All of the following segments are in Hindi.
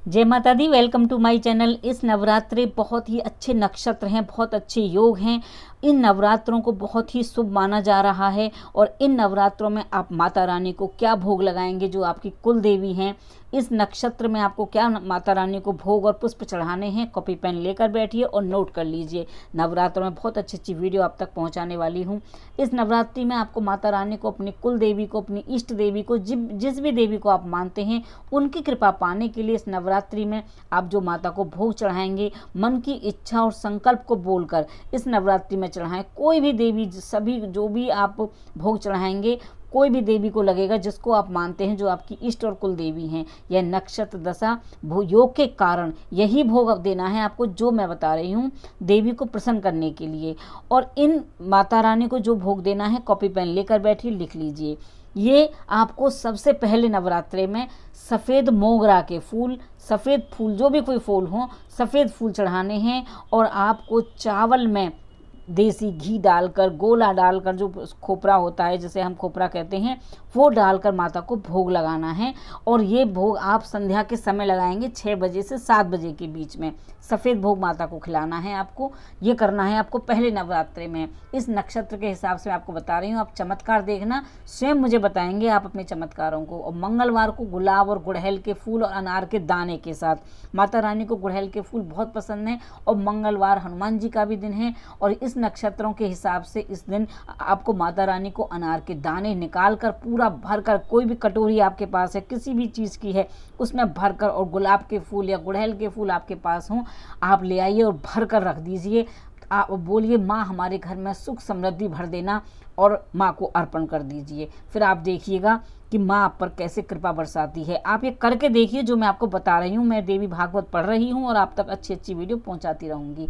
जय माता दी। Welcome to my channel. इस नवरात्रे बहुत ही अच्छे नक्षत्र हैं, बहुत अच्छे योग हैं। इन नवरात्रों को बहुत ही शुभ माना जा रहा है। और इन नवरात्रों में आप माता रानी को क्या भोग लगाएंगे, जो आपकी कुल देवी हैं, इस नक्षत्र में आपको क्या माता रानी को भोग और पुष्प चढ़ाने हैं, कॉपी पेन लेकर बैठिए और नोट कर लीजिए। नवरात्रों में बहुत अच्छी अच्छी वीडियो आप तक पहुंचाने वाली हूं। इस नवरात्रि में आपको माता रानी को, अपनी कुल देवी को, अपनी इष्ट देवी को, जिस भी देवी को आप मानते हैं, उनकी कृपा पाने के लिए इस नवरात्रि में आप जो माता को भोग चढ़ाएंगे, मन की इच्छा और संकल्प को बोलकर इस नवरात्रि में चढ़ाएं। कोई भी देवी, सभी जो भी आप भोग चढ़ाएंगे, कोई भी देवी को लगेगा जिसको आप मानते हैं, जो आपकी इष्ट और कुल देवी हैं। यह नक्षत्र दशा योग के कारण यही भोग देना है आपको, जो मैं बता रही हूँ, देवी को प्रसन्न करने के लिए। और इन माता रानी को जो भोग देना है, कॉपी पेन लेकर बैठिए, लिख लीजिए। ये आपको सबसे पहले नवरात्रे में सफ़ेद मोगरा के फूल, सफ़ेद फूल, जो भी कोई फूल हो, सफ़ेद फूल चढ़ाने हैं। और आपको चावल में देसी घी डालकर, गोला डालकर, जो खोपरा होता है, जिसे हम खोपरा कहते हैं, वो डालकर माता को भोग लगाना है। और ये भोग आप संध्या के समय लगाएंगे, 6 बजे से 7 बजे के बीच में। सफ़ेद भोग माता को खिलाना है आपको। ये करना है आपको पहले नवरात्रे में। इस नक्षत्र के हिसाब से मैं आपको बता रही हूँ। आप चमत्कार देखना, स्वयं मुझे बताएंगे आप अपने चमत्कारों को। और मंगलवार को गुलाब और गुड़हल के फूल और अनार के दाने के साथ, माता रानी को गुड़हल के फूल बहुत पसंद हैं। और मंगलवार हनुमान जी का भी दिन है। और इस नक्षत्रों के हिसाब से इस दिन आपको माता रानी को अनार के दाने निकाल कर, पूरा भरकर, कोई भी कटोरी आपके पास है, किसी भी चीज़ की है, उसमें भरकर, और गुलाब के फूल या गुड़हल के फूल आपके पास हों, आप ले आइए और भर कर रख दीजिए। आप बोलिए, माँ हमारे घर में सुख समृद्धि भर देना, और माँ को अर्पण कर दीजिए। फिर आप देखिएगा कि माँ आप पर कैसे कृपा बरसाती है। आप ये करके देखिए जो मैं आपको बता रही हूँ। मैं देवी भागवत पढ़ रही हूँ और आप तक अच्छी अच्छी वीडियो पहुँचाती रहूँगी।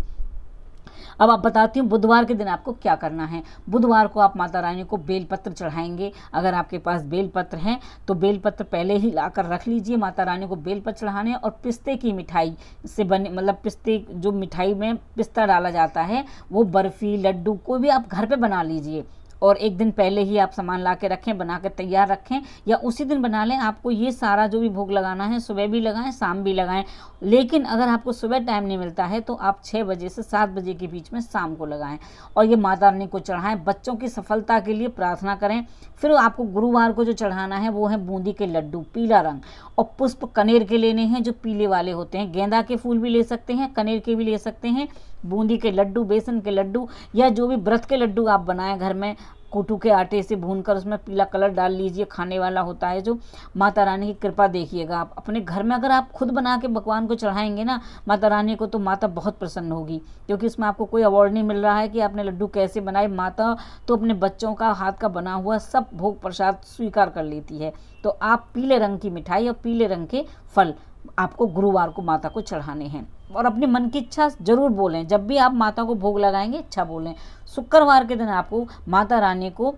अब आप बताती हूँ बुधवार के दिन आपको क्या करना है। बुधवार को आप माता रानी को बेलपत्र चढ़ाएंगे। अगर आपके पास बेलपत्र हैं तो बेलपत्र पहले ही लाकर रख लीजिए। माता रानी को बेलपत्र चढ़ाने, और पिस्ते की मिठाई से बने, मतलब पिस्ते, जो मिठाई में पिस्ता डाला जाता है, वो बर्फ़ी, लड्डू, कोई भी आप घर पे बना लीजिए। और एक दिन पहले ही आप सामान ला के रखें, बना के तैयार रखें, या उसी दिन बना लें। आपको ये सारा जो भी भोग लगाना है, सुबह भी लगाएं, शाम भी लगाएं। लेकिन अगर आपको सुबह टाइम नहीं मिलता है तो आप 6 बजे से 7 बजे के बीच में शाम को लगाएं। और ये माता रानी को चढ़ाएं। बच्चों की सफलता के लिए प्रार्थना करें। फिर आपको गुरुवार को जो चढ़ाना है वो है बूंदी के लड्डू, पीला रंग। और पुष्प कनेर के लेने हैं, जो पीले वाले होते हैं। गेंदा के फूल भी ले सकते हैं, कनेर के भी ले सकते हैं। बूंदी के लड्डू, बेसन के लड्डू, या जो भी व्रत के लड्डू आप बनाएं घर में, कुटू के आटे से भूनकर उसमें पीला कलर डाल लीजिए, खाने वाला होता है जो। माता रानी की कृपा देखिएगा आप अपने घर में। अगर आप खुद बना के भगवान को चढ़ाएंगे ना माता रानी को, तो माता बहुत प्रसन्न होगी। क्योंकि इसमें आपको कोई अवार्ड नहीं मिल रहा है कि आपने लड्डू कैसे बनाए। माता तो अपने बच्चों का हाथ का बना हुआ सब भोग प्रसाद स्वीकार कर लेती है। तो आप पीले रंग की मिठाई और पीले रंग के फल आपको गुरुवार को माता को चढ़ाने हैं। और अपने मन की इच्छा जरूर बोलें। जब भी आप माता को भोग लगाएंगे, इच्छा बोलें। शुक्रवार के दिन आपको माता रानी को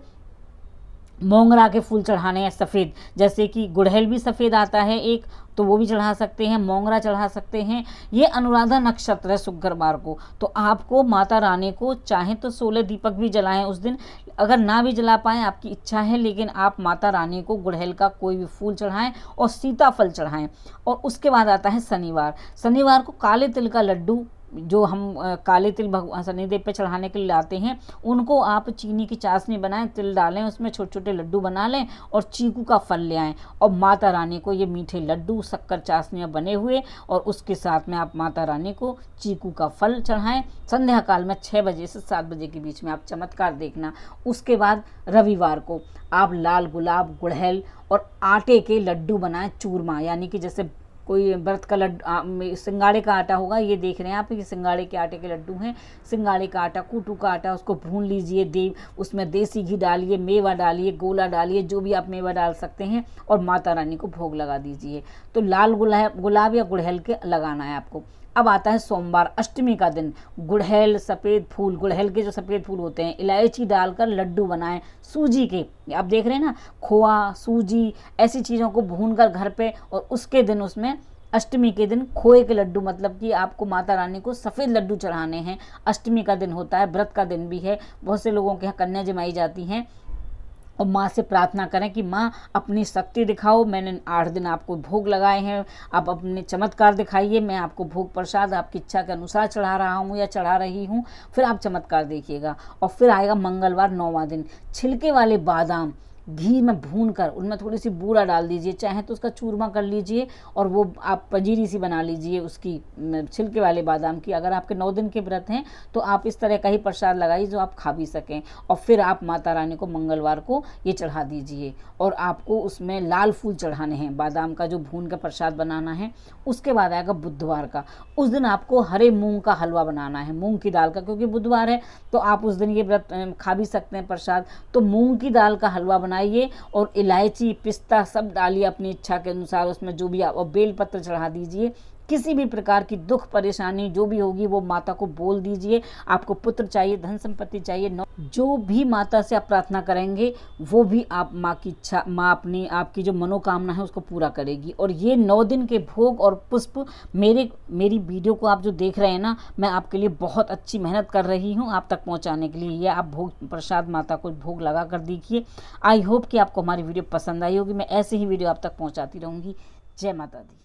मोंगरा के फूल चढ़ाने हैं, सफ़ेद। जैसे कि गुड़हल भी सफ़ेद आता है एक, तो वो भी चढ़ा सकते हैं, मोंगरा चढ़ा सकते हैं। ये अनुराधा नक्षत्र है शुक्रवार को, तो आपको माता रानी को चाहे तो 16 दीपक भी जलाएं उस दिन। अगर ना भी जला पाएँ, आपकी इच्छा है, लेकिन आप माता रानी को गुड़हल का कोई भी फूल चढ़ाएं और सीताफल चढ़ाएं। और उसके बाद आता है शनिवार। शनिवार को काले तिल का लड्डू, जो हम काले तिल भगवान शनिदेव पे चढ़ाने के लिए लाते हैं, उनको आप चीनी की चाशनी बनाएं, तिल डालें, उसमें छोटे छोटे लड्डू बना लें, और चीकू का फल ले आएँ। और माता रानी को ये मीठे लड्डू, शक्कर चाशनियाँ बने हुए, और उसके साथ में आप माता रानी को चीकू का फल चढ़ाएं। संध्या काल में 6 बजे से 7 बजे के बीच में आप चमत्कार देखना। उसके बाद रविवार को आप लाल गुलाब, गुड़हल और आटे के लड्डू बनाएं, चूरमा, यानी कि जैसे कोई व्रत का लड्डू, सिंगाड़े का आटा होगा, ये देख रहे हैं आप, ये सिंगाड़े के आटे के लड्डू हैं। सिंगाड़े का आटा, कूटू का आटा, उसको भून लीजिए, उसमें देसी घी डालिए, मेवा डालिए, गोला डालिए, जो भी आप मेवा डाल सकते हैं, और माता रानी को भोग लगा दीजिए। तो लाल गुलाब या गुड़हल के लगाना है आपको। अब आता है सोमवार, अष्टमी का दिन। गुड़हल, सफ़ेद फूल, गुड़हल के जो सफ़ेद फूल होते हैं, इलायची डालकर लड्डू बनाएं सूजी के। आप देख रहे हैं ना, खोआ, सूजी, ऐसी चीज़ों को भूनकर घर पे, और उसके दिन उसमें अष्टमी के दिन खोए के लड्डू, मतलब कि आपको माता रानी को सफ़ेद लड्डू चढ़ाने हैं। अष्टमी का दिन होता है, व्रत का दिन भी है। बहुत से लोगों के यहाँ कन्या जमाई जाती हैं, और माँ से प्रार्थना करें कि माँ अपनी शक्ति दिखाओ, मैंने 8 दिन आपको भोग लगाए हैं, आप अपने चमत्कार दिखाइए, मैं आपको भोग प्रसाद आपकी इच्छा के अनुसार चढ़ा रहा हूँ या चढ़ा रही हूँ, फिर आप चमत्कार देखिएगा। और फिर आएगा मंगलवार 9वां दिन, छिलके वाले बादाम घी में भूनकर उनमें थोड़ी सी बूरा डाल दीजिए, चाहे तो उसका चूरमा कर लीजिए और वो आप पंजीरी सी बना लीजिए उसकी, छिलके वाले बादाम की। अगर आपके 9 दिन के व्रत हैं तो आप इस तरह का ही प्रसाद लगाइए जो आप खा भी सकें। और फिर आप माता रानी को मंगलवार को ये चढ़ा दीजिए। और आपको उसमें लाल फूल चढ़ाने हैं, बादाम का जो भून का प्रसाद बनाना है। उसके बाद आएगा बुधवार का, उस दिन आपको हरे मूंग का हलवा बनाना है, मूंग की दाल का, क्योंकि बुधवार है तो आप उस दिन ये व्रत खा भी सकते हैं प्रसाद। तो मूंग की दाल का हलवा बनाइए और इलायची पिस्ता सब डालिए अपनी इच्छा के अनुसार उसमें, जो भी आप, और बेलपत्र चढ़ा दीजिए। किसी भी प्रकार की दुख परेशानी जो भी होगी वो माता को बोल दीजिए। आपको पुत्र चाहिए, धन संपत्ति चाहिए, जो भी माता से आप प्रार्थना करेंगे वो भी आप माँ की इच्छा, माँ अपनी आपकी जो मनोकामना है उसको पूरा करेगी। और ये 9 दिन के भोग और पुष्प मेरी वीडियो को आप जो देख रहे हैं ना, मैं आपके लिए बहुत अच्छी मेहनत कर रही हूँ आप तक पहुँचाने के लिए। ये आप भोग प्रसाद माता को भोग लगा कर देखिए। आई होप कि आपको हमारी वीडियो पसंद आई होगी। मैं ऐसे ही वीडियो आप तक पहुँचाती रहूँगी। जय माता दी।